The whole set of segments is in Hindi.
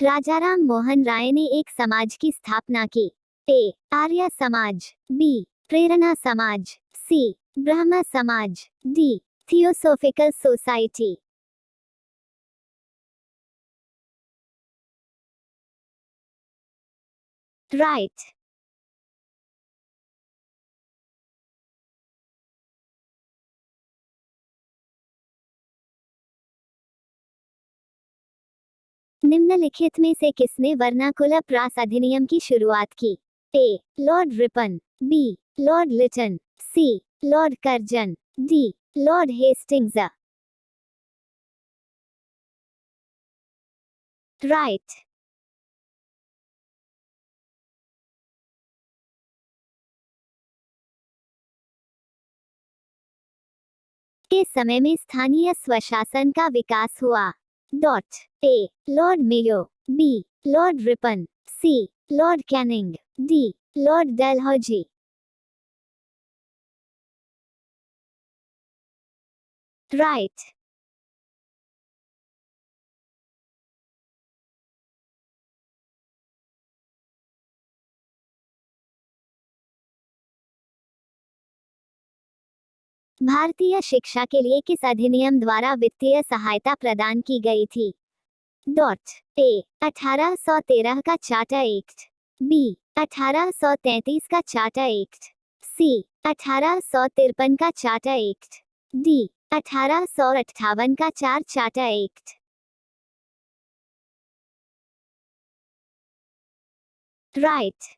राजाराम मोहन राय ने एक समाज की स्थापना की। ए. आर्य समाज, बी. प्रेरणा समाज, सी. ब्रह्म समाज, डी. Theosophical society. राइट। निम्नलिखित में से किसने वर्नाकुलर प्रास अधिनियम की शुरुआत की? A. Lord Ripon, B. Lord Lytton, C. Lord Curzon, D. Lord Hastings. Right. के समय में स्थानीय स्वशासन का विकास हुआ? Dot. A. Lord Mayo, B. Lord Ripon, C. Lord Canning, D. Lord Dalhousie. Right. भारतीय शिक्षा के लिए किस अधिनियम द्वारा वित्तीय सहायता प्रदान की गई थी? डॉट। ए. 1813 का चार्टर एक्ट, बी. 1833 का चार्टर एक्ट, सी. 1853 का चार्टर एक्ट, डी. 1858 का चार्टर एक्ट। राइट।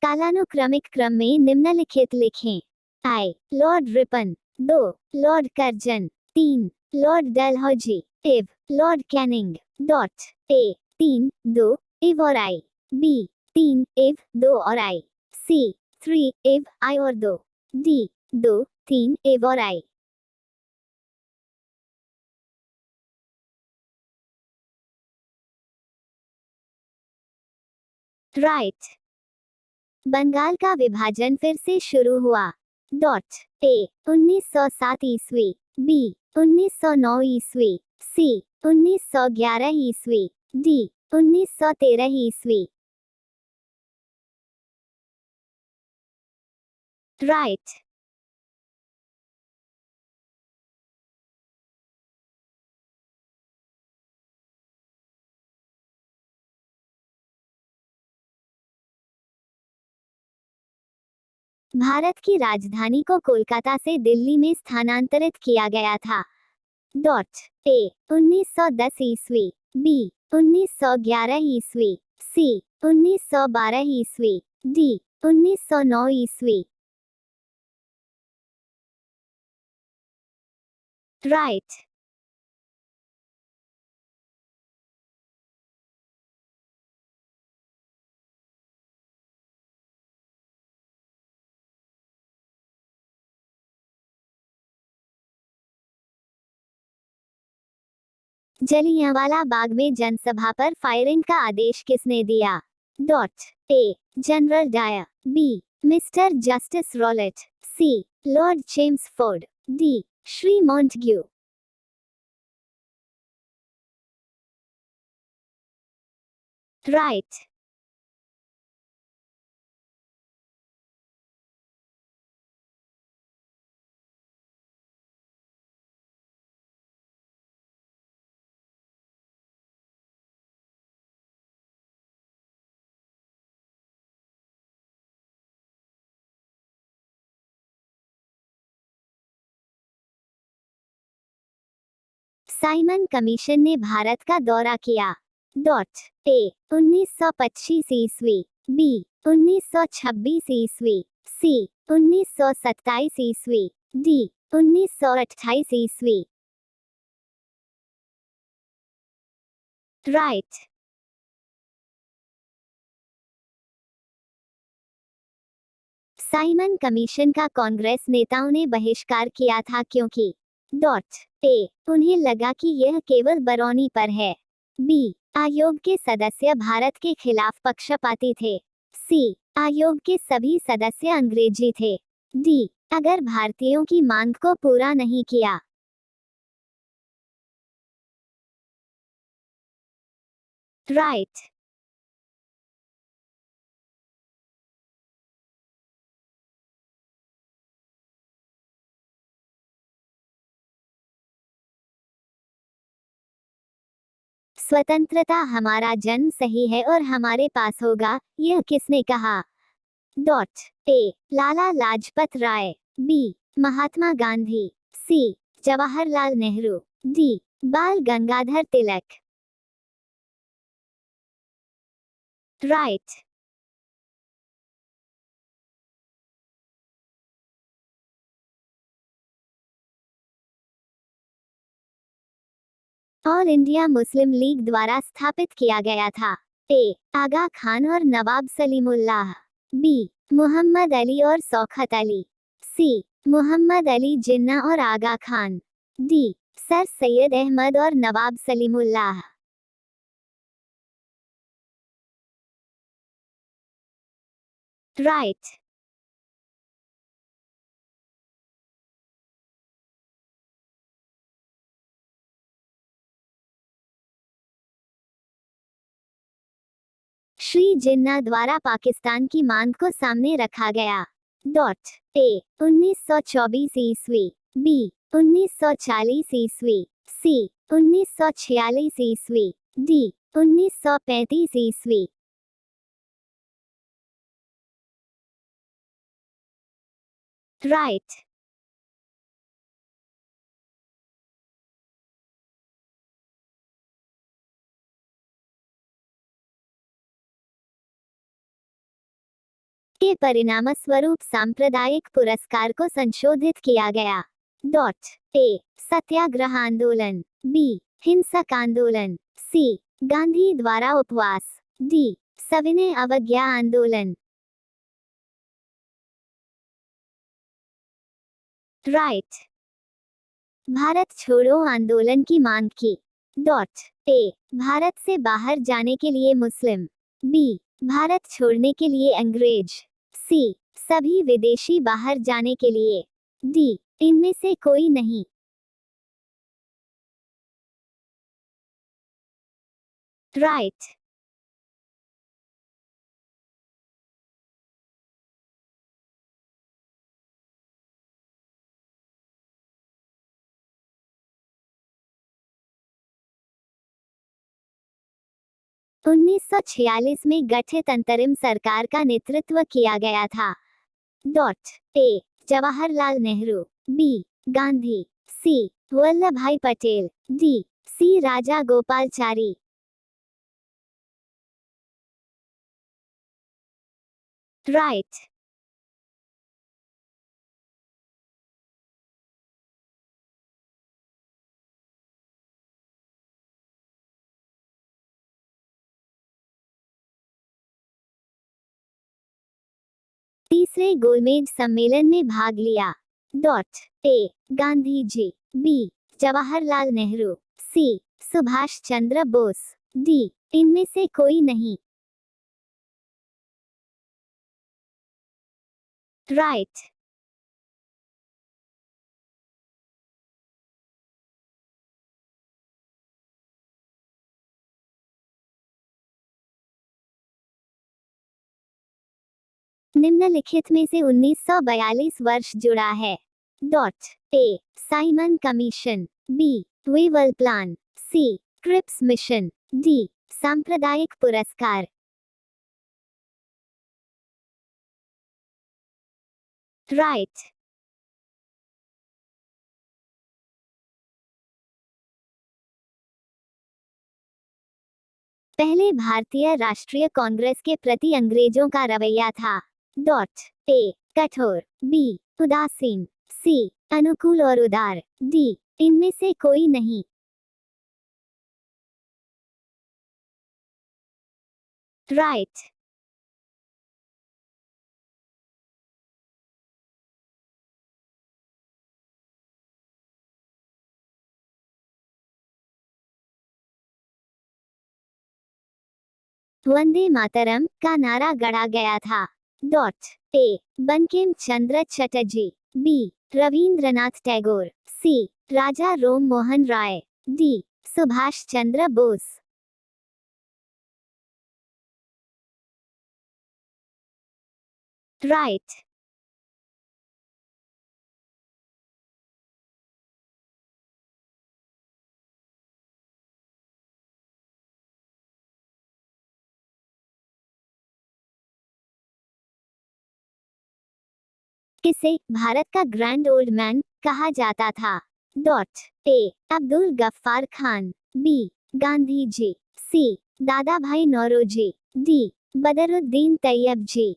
कालानुक्रमिक क्रम में निम्नलिखित लिखें। I. Lord Ripon, 2. Lord Curzon, 3. Lord Dalhousie, इव. Lord Canning. डॉट। ए. 3, 2, इव और आई, बी. 3, इव, 2 और आई, सी. 3, इव, आई और 2, डी. 2, 3, इव और आई। राइट। बंगाल का विभाजन फिर से शुरू हुआ? डॉट। ए. 1907 ईस्वी, बी. 1909 ईस्वी, सी. 1911 ईस्वी, डी. 1913 ईस्वी। राइट। भारत की राजधानी को कोलकाता से दिल्ली में स्थानांतरित किया गया था? डॉट। ए. 1910 ईस्वी, बी. 1911 ईस्वी, सी. 1912 ईस्वी, डी. 1909 ईस्वी। राइट। जलियांवाला बाग में जनसभा पर फायरिंग का आदेश किसने दिया? Dot. A. General Dyer, B. Mister justice Rowlatt, C. Lord Chelmsford, D. Shri Montagu. Right. Simon commission ने भारत का दौरा किया? डॉट। ए. 1925 ईस्वी, बी. 1926 ईस्वी, सी. 1927 ईस्वी, डी. 1928 ईस्वी। राइट। साइमन कमीशन का कांग्रेस नेताओं ने बहिष्कार किया था क्योंकि? डॉट। ए. उन्हें लगा कि यह केवल बरौनी पर है, बी. आयोग के सदस्य भारत के खिलाफ पक्षपाती थे, सी. आयोग के सभी सदस्य अंग्रेजी थे, डी. अगर भारतीयों की मांग को पूरा नहीं किया। राइट। स्वतंत्रता हमारा जन्म सही है और हमारे पास होगा, यह किसने कहा? Dot. A Lala Lajpat Rai, B Mahatma Gandhi, C Jawaharlal Nehru, D Bal Gangadhar Tilak. Right. All India Muslim League द्वारा स्थापित किया गया था। ए आगा खान और नवाब सलीमुल्लाह, बी मोहम्मद अली और शौकत अली, सी मोहम्मद अली जिन्ना और आगा खान, डी सर सैयद अहमद और नवाब सलीमुल्लाह। राइट। श्री जिन्ना द्वारा पाकिस्तान की मांग को सामने रखा गया। डॉट। ए 1924 ईस्वी, बी 1940 ईस्वी, सी 1946 ईस्वी, डी 1935 ईस्वी। राइट। के परिणामस्वरूप सांप्रदायिक पुरस्कार को संशोधित किया गया। डॉट। ए सत्याग्रह आंदोलन, बी हिंसक आंदोलन, सी गांधी द्वारा उपवास, डी सविनय अवज्ञा आंदोलन। राइट। भारत छोड़ो आंदोलन की मांग की। डॉट। ए भारत से बाहर जाने के लिए मुस्लिम, बी भारत छोड़ने के लिए अंग्रेज, सी सभी विदेशी बाहर जाने के लिए, डी इनमें से कोई नहीं। राइट। right. 1946 में गठित अंतरिम सरकार का नेतृत्व किया गया था। डॉट। ए जवाहरलाल नेहरू, बी गांधी, सी वल्लभ भाई पटेल, डी सी राजा गोपालचारी। राइट। तीसरे गोलमेज सम्मेलन में भाग लिया। डॉट। ए गांधी जी, बी जवाहरलाल नेहरू, सी सुभाष चंद्र बोस, डी इनमें से कोई नहीं। राइट। निम्नलिखित में से 1942 वर्ष जुड़ा है। Dot. A Simon Commission, B Wavell plan, C Cripps mission, D सांप्रदायिक पुरस्कार। राइट। पहले भारतीय राष्ट्रीय कांग्रेस के प्रति अंग्रेजों का रवैया था। डॉट। ए कठोर, बी उदासीन, सी अनुकूल और उदार, डी इनमें से कोई नहीं। राइट। वंदे मातरम का नारा गढ़ा गया था। Dot A Bankim Chandra Chatterjee, B Rabindranath Tagore, C Raja Ram Mohan Roy, D Subhash Chandra Bose. Right. किसे भारत का ग्रैंड ओल्ड मैन कहा जाता था? Dot A Abdul Ghaffar Khan, B Gandhi ji, C Dadabhai Naoroji, D Badruddin Tyabji.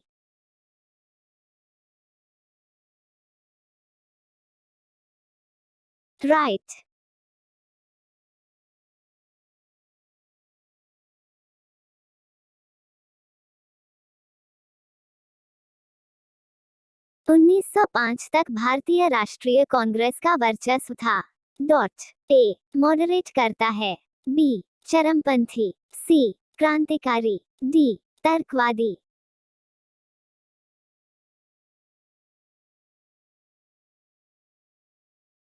Right. 1905 तक भारतीय राष्ट्रीय कांग्रेस का वर्चस्व था। डॉट ए मॉडरेट करता है, बी चरमपंथी, सी क्रांतिकारी, डी तर्कवादी।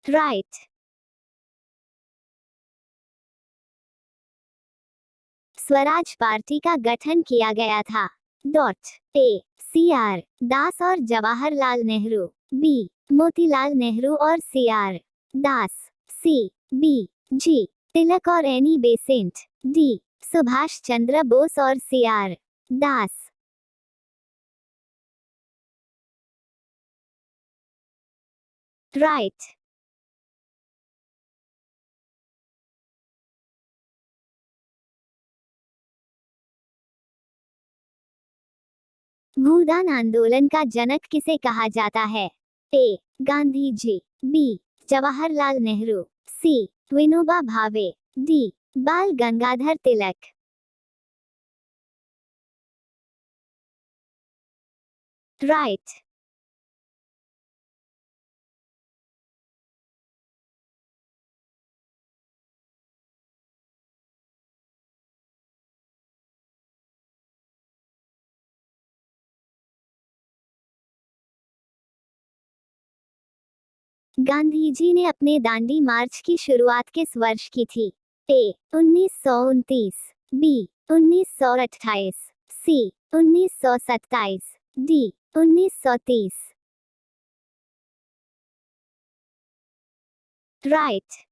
राइट। स्वराज पार्टी का गठन किया गया था। डॉट ए सी आर दास और जवाहरलाल नेहरू, बी मोतीलाल नेहरू और सी आर दास, सी बी जी तिलक और Annie Besant, D Subhash Chandra Bose और सी आर दास। राइट। भूदान आंदोलन का जनक किसे कहा जाता है? ए गांधी जी, बी जवाहरलाल नेहरू, सी विनोबा भावे, डी बाल गंगाधर तिलक। राइट। गांधी जी ने अपने दांडी मार्च की शुरुआत किस वर्ष की थी? ए 1929, बी 1928, सी 1927, डी 1930। राइट।